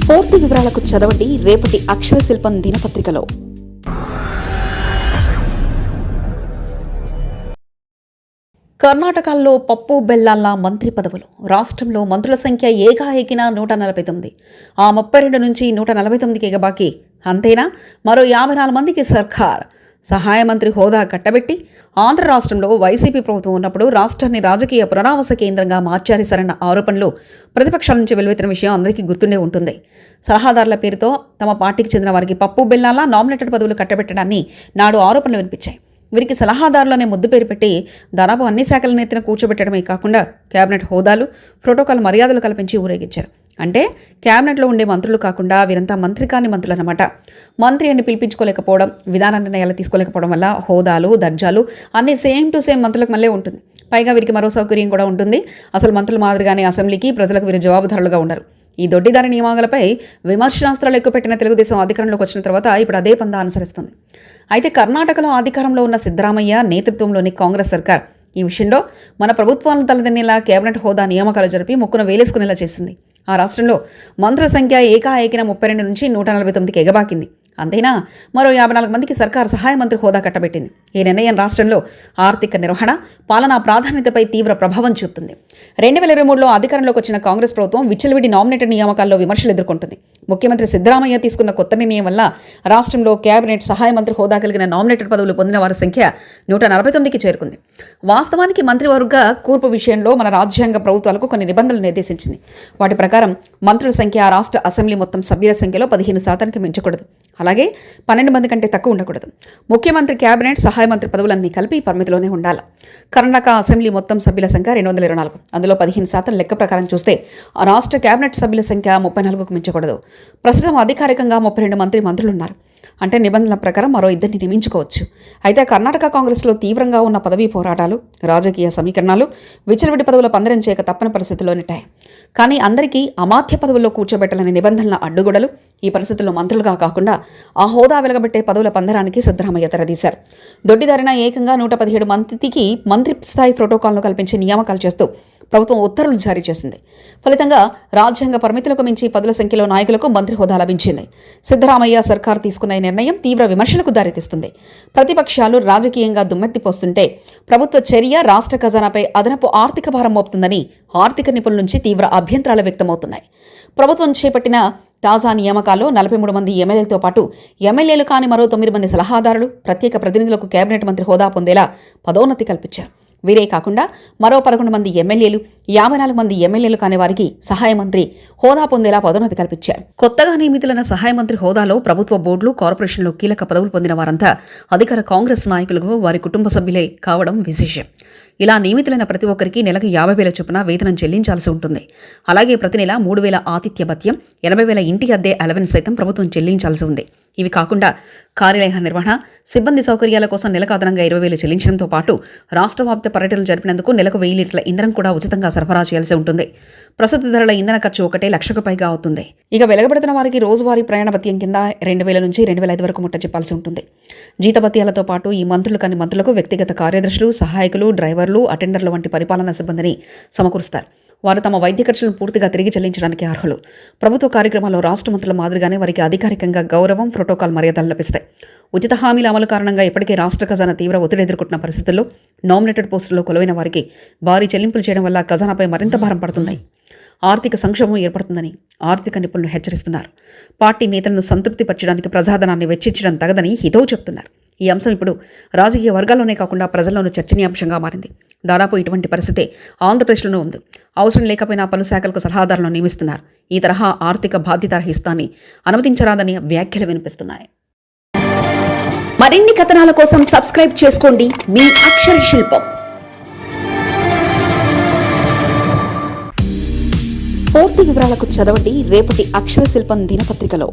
పూర్తి వివరాలకు చదవండి రేపటి అక్షర శిల్పం దినపత్రికలో. కర్ణాటకలో పప్పు బెల్లాల మంత్రి పదవులు. రాష్ట్రంలో మంత్రుల సంఖ్య ఏకాఏకిన 149. ఆ 32 నుంచి 149కి ఎగబాకి. అంతేనా? మరో 54 మందికి సర్కార్ సహాయ మంత్రి హోదా కట్టబెట్టి ఆంధ్ర రాష్ట్రంలో వైసీపీ ప్రభుత్వం ఉన్నప్పుడు రాష్ట్రాన్ని రాజకీయ పునరావాస కేంద్రంగా మార్చారన్న ఆరోపణలు ప్రతిపక్షాల నుంచి వెలువెత్తిన విషయం అందరికీ గుర్తుండే ఉంటుంది. సలహాదారుల పేరుతో తమ పార్టీకి చెందిన వారికి పప్పు బెల్లాల నామినేటెడ్ పదవులు కట్టబెట్టడాన్ని నాడు ఆరోపణలు వినిపించాయి. వీరికి సలహాదారులనే ముద్దు పేరు పెట్టి దాదాపు అన్ని శాఖల నెత్తిన కూర్చోబెట్టడమే కాకుండా కేబినెట్ హోదాలు, ప్రోటోకాల్ మర్యాదలు కల్పించి ఊరేగించారు. అంటే కేబినెట్లో ఉండే మంత్రులు కాకుండా వీరంతా మంత్రి కాని మంత్రులు అన్నమాట. మంత్రి అని పిలిపించుకోలేకపోవడం, విధాన నిర్ణయాలు తీసుకోలేకపోవడం వల్ల హోదాలు, దర్జాలు అన్నీ సేమ్ టు సేమ్ మంత్రులకు మళ్ళీ ఉంటుంది. పైగా వీరికి మరో సౌకర్యం కూడా ఉంటుంది. అసలు మంత్రుల మాదిరిగానే అసెంబ్లీకి, ప్రజలకు వీరు జవాబుదారులుగా ఉన్నారు. ఈ దొడ్డిదారి నియమాలపై విమర్శనాస్త్రాలు ఎక్కువపెట్టిన తెలుగుదేశం అధికారంలోకి వచ్చిన తర్వాత ఇప్పుడు అదే పందా అనుసరిస్తుంది. అయితే కర్ణాటకలో అధికారంలో ఉన్న సిద్ధరామయ్య నేతృత్వంలోని కాంగ్రెస్ సర్కార్ ఈ విషయంలో మన ప్రభుత్వాలను తలదన్నేలా కేబినెట్ హోదా నియామకాలు జరిపి ముక్కున వేలేసుకునేలా చేసింది. ఆ రాష్ట్రంలో మంత్రుల సంఖ్య ఏకాఏకిన 32 నుంచి 149కి ఎగబాకింది. అంతేనా? మరో 54 మందికి సర్కార్ సహాయ మంత్రి హోదా కట్టబెట్టింది. ఈ నిర్ణయం రాష్ట్రంలో ఆర్థిక నిర్వహణ, పాలనా ప్రాధాన్యతపై తీవ్ర ప్రభావం చూపుతుంది. 2023లో అధికారంలోకి వచ్చిన కాంగ్రెస్ ప్రభుత్వం విచ్చలవిడి నామినేటెడ్ నియామకాల్లో విమర్శలు ఎదుర్కొంటుంది. ముఖ్యమంత్రి సిద్ధరామయ్య తీసుకున్న కొత్త నిర్ణయం వల్ల రాష్ట్రంలో కేబినెట్ సహాయ మంత్రి హోదా కలిగిన నామినేటెడ్ పదవులు పొందిన వారి సంఖ్య 149కి చేరుకుంది. వాస్తవానికి మంత్రివర్గ కూర్పు విషయంలో మన రాజ్యాంగ ప్రభుత్వాలకు కొన్ని నిబంధనలు నిర్దేశించింది. వాటి ప్రకారం మంత్రుల సంఖ్య రాష్ట్ర అసెంబ్లీ మొత్తం సభ్యుల సంఖ్యలో 15% మించకూడదు. అలాగే 12 మంది కంటే తక్కువ ఉండకూడదు. ముఖ్యమంత్రి, కేబినెట్, సహాయ మంత్రి పదవులన్నీ కలిపి పరిమితిలోనే ఉండాలి. కర్ణాటక అసెంబ్లీ మొత్తం సభ్యుల సంఖ్య 224. అందులో 15% లెక్క ప్రకారం చూస్తే ఆ రాష్ట్ర కేబినెట్ సభ్యుల సంఖ్య 34కు మించకూడదు. ప్రస్తుతం అధికారికంగా 32 మంత్రులున్నారు. అంటే నిబంధనల ప్రకారం మరో 2 నియమించుకోవచ్చు. అయితే కర్ణాటక కాంగ్రెస్లో తీవ్రంగా ఉన్న పదవీ పోరాటాలు, రాజకీయ సమీకరణాలు విచ్చలవిడి పదవుల పందరం చేయక తప్పని పరిస్థితుల్లో నెట్టాయి. కానీ అందరికీ అమాత్య పదవుల్లో కూర్చోబెట్టాలనే నిబంధనల అడ్డుగోడలు ఈ పరిస్థితుల్లో మంత్రులుగా కాకుండా ఆ హోదా వెలగబెట్టే పదవుల పందరానికి సిద్ధరామయ్య తెరదీశారు. దొడ్డిదారిన ఏకంగా 117 మందికి మంత్రి స్థాయి ప్రోటోకాల్ను కల్పించి నియామకాలు చేస్తూ ప్రభుత్వం ఉత్తర్వులు జారీ చేసింది. ఫలితంగా రాజ్యాంగ పరిమితులకు మించి పదుల సంఖ్యలో నాయకులకు మంత్రి హోదా లభించింది. సిద్ధరామయ్య సర్కార్ తీసుకున్న ఈ నిర్ణయం తీవ్ర విమర్శలకు దారితీస్తుంది. ప్రతిపక్షాలు రాజకీయంగా దుమ్మెత్తిపోస్తుంటే ప్రభుత్వ చర్య రాష్ట్ర ఖజానాపై అదనపు ఆర్థిక భారం మోపుతుందని ఆర్థిక నిపుణుల నుంచి తీవ్ర అభ్యంతరాలు వ్యక్తమవుతున్నాయి. ప్రభుత్వం చేపట్టిన తాజా నియామకాల్లో 43 మంది ఎమ్మెల్యేలతో పాటు ఎమ్మెల్యేలు కాని మరో 9 మంది సలహాదారులు, ప్రత్యేక ప్రతినిధులకు కేబినెట్ మంత్రి హోదా పొందేలా పదోన్నతి కల్పించారు. వీరే కాకుండా మరో 11 మంది ఎమ్మెల్యేలు, 54 మంది ఎమ్మెల్యేలు కాని వారికి సహాయ మంత్రి హోదా పొందేలా పదోన్నతి కల్పించారు. కొత్తగా నియమితులైన సహాయ మంత్రి హోదాలో ప్రభుత్వ బోర్డులు, కార్పొరేషన్లో కీలక పదవులు పొందిన వారంతా అధికార కాంగ్రెస్ నాయకులకు వారి కుటుంబ సభ్యులే కావడం విశేషం. ఇలా నియమితులైన ప్రతి ఒక్కరికి నెలకు 50,000 చొప్పున వేతనం చెల్లించాల్సి ఉంటుంది. అలాగే ప్రతి నెల 3,000 ఆతిథ్య భత్యం, 80,000 ఇంటి అద్దె అలవెన్స్ సైతం ప్రభుత్వం చెల్లించాల్సి ఉంది. ఇవి కాకుండా కార్యాలయ నిర్వహణ, సిబ్బంది సౌకర్యాల కోసం నెలకు అదనంగా 20,000 చెల్లించడంతో పాటు రాష్ట్ర వ్యాప్త పర్యటనలు జరిపినందుకు నెలకు 1,000 లీటర్ల ఇంధనం కూడా ఉచితంగా సరఫరా చేయాల్సి ఉంటుంది. ప్రస్తుత ధరల ఇంధన ఖర్చు ఒకటే 1,00,000కు పైగా అవుతుంది. ఇక వెలగబెడుతున్న వారికి రోజువారీ ప్రయాణ భత్యం కింద 2,000 నుంచి 2,500 వరకు ముట్ట చెప్పాల్సి ఉంటుంది. జీతభత్యాలతో పాటు ఈ మంత్రులు కాని మంత్రులకు వ్యక్తిగత కార్యదర్శులు, సహాయకులు, డ్రైవర్లు, అటెండర్లు వంటి పరిపాలనా సిబ్బందిని సమకూరుస్తారు. వారు తమ వైద్య ఖర్చులను పూర్తిగా తిరిగి చెల్లించడానికి అర్హులు. ప్రభుత్వ కార్యక్రమాల్లో రాష్ట్ర మంత్రుల మాదిరిగానే వారికి అధికారికంగా గౌరవం, ప్రోటోకాల్ మర్యాదలు లభిస్తాయి. ఉచిత హామీల అమలు కారణంగా ఇప్పటికే రాష్ట్ర ఖజానా తీవ్ర ఒత్తిడి ఎదుర్కొంటున్న పరిస్థితుల్లో నామినేటెడ్ పోస్టుల్లో కొలువైన వారికి భారీ చెల్లింపులు చేయడం వల్ల ఖజానాపై మరింత భారం పడుతుంది. ఆర్థిక సంక్షోభం ఏర్పడుతుందని ఆర్థిక నిపుణులు హెచ్చరిస్తున్నారు. పార్టీ నేతలను సంతృప్తిపరచడానికి ప్రజాధనాన్ని వెచ్చించడం తగదని హితవు చెబుతున్నారు. ఈ అంశం ఇప్పుడు రాజకీయ వర్గాల్లోనే కాకుండా ప్రజల్లోనూ చర్చనీయాంశంగా మారింది. దాదాపు ఇటువంటి పరిస్థితే ఆంధ్రప్రదేశ్లోనూ ఉంది. అవసరం లేకపోయినా పలు శాఖలకు సలహాదారులను నియమిస్తున్నారు. ఈ తరహా ఆర్థిక బాధ్యతారహితాన్ని అనుమతించరాదని వ్యాఖ్యలు వినిపిస్తున్నాయి. మరిన్ని కథనాల కోసం సబ్స్క్రైబ్ చేసుకోండి మీ అక్షర శిల్పం. పూర్తి వివరాలకు చదవండి రేపటి అక్షర శిల్పం దినపత్రికలో.